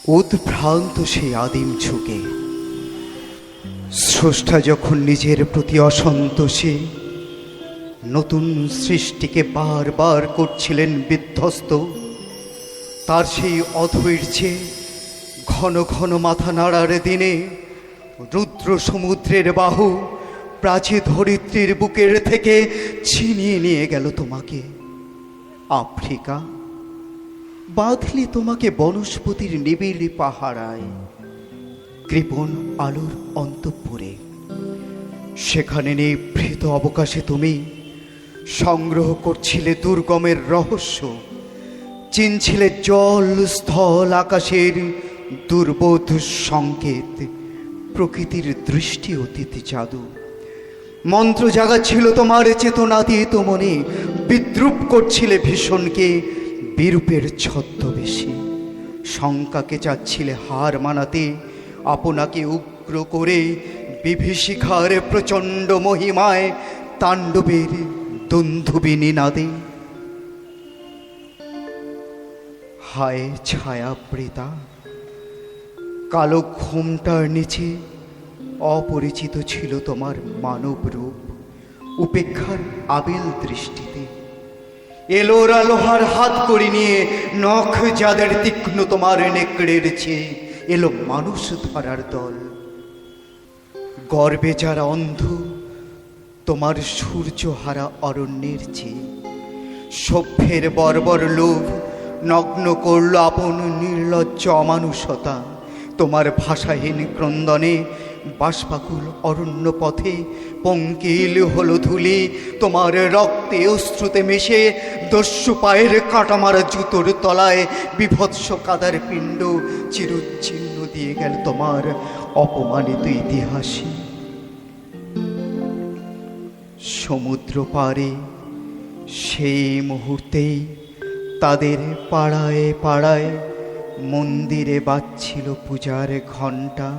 উদ্ভ্রান্ত সেই আদিম ঝুঁকে স্রষ্টা যখন নিজের প্রতি অসন্তোষে নতুন সৃষ্টিকে বারবার করছিলেন বিধ্বস্ত, তার সেই অধৈর্যে ঘন ঘন মাথা নাড়ার দিনে রুদ্র সমুদ্রের বাহু প্রাচী ধরিত্রীর বুকের থেকে ছিনিয়ে নিয়ে গেল তোমাকে। আফ্রিকা বাঁধলি তোমাকে বনস্পতির নিবিড় পাহারায়, কৃপণ আলোর অন্তঃপুরে। সেখানে নিভৃত অবকাশে তুমি সংগ্রহ করছিলে দুর্গমের রহস্য, চিনছিলে জল স্থল আকাশের দুর্বোধ সংকেত, প্রকৃতির দৃষ্টি অতীত জাদু। মন্ত্র জাগাচ্ছিল তোমার চেতনাতীত মনে, বিদ্রুপ করছিলে ভীষণকে বিরূপের ছদ্মবেশে। শঙ্কাকে চাচ্ছিলে হার মানাতে, আপনাকে উগ্র করে বিভীষিকার প্রচণ্ড মহিমায় তাণ্ডবের দুন্ধুবি নিনাদে। হায় ছায়াবৃতা, কালো ঘোমটার নিচে অপরিচিত ছিল তোমার মানব রূপ। উপেক্ষার আবেল দৃষ্টিতে এলোরা লোহার হাত করি নিয়ে নখ যাদের তীক্ষ্ণ তোমার নেকড়ের চেয়ে এলো মানুষ ধরার দল। গর্বে যারা অন্ধ তোমার সূর্যহারা অরণ্যের চেয়ে, সভ্যের বর্বর লোভ নগ্ন করল আপন নির্লজ্জ অমানুষতা। তোমার ভাষাহীন ক্রন্দনে বাষ্পাকুল অরণ্য পথে পঙ্কিল হলো ধুলি, তোমার রক্তে অশ্রুতে মিশে দস্যু পায়ের কাঁটামারা জুতোর তলায় বিভৎস কাদার পিণ্ড চিরচ্ছিন্ন দিয়ে গেল তোমার অপমানিত ইতিহাসে। সমুদ্র পারে সেই মুহূর্তেই তাদের পাড়ায় পাড়ায় মন্দিরে বাজছিল পূজার ঘণ্টা।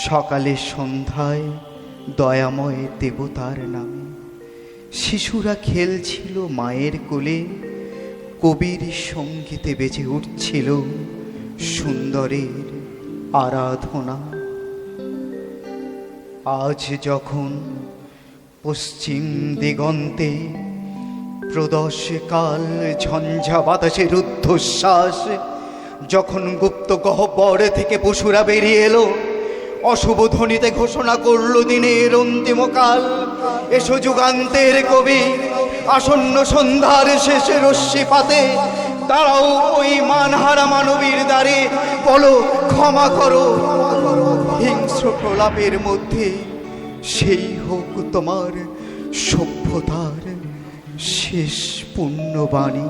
সকালে সন্ধ্যায় দয়াময় দেবতার নামে শিশুরা খেলছিল মায়ের কোলে, কবির সঙ্গীতে বেজে উঠছিল সুন্দরের আরাধনা। আজ যখন পশ্চিম দিগন্তে প্রদোষ কাল ঝঞ্ঝা বাতাসে রুদ্ধশ্বাস, যখন গুপ্ত গহ্বর থেকে পশুরা বেরিয়ে এলো, অশুভ ধ্বনিতে ঘোষণা করল দিনের অন্তিমকাল। এসো যুগান্তের কবি, আসন্ন সন্ধ্যার শেষে রশ্মিপাতে দাঁড়াও ওই মানহারা মানবীর দ্বারে, বলো ক্ষমা করো। হিংস্র প্রলাপের মধ্যে সেই হোক তোমার সভ্যতার শেষ পুণ্যবাণী।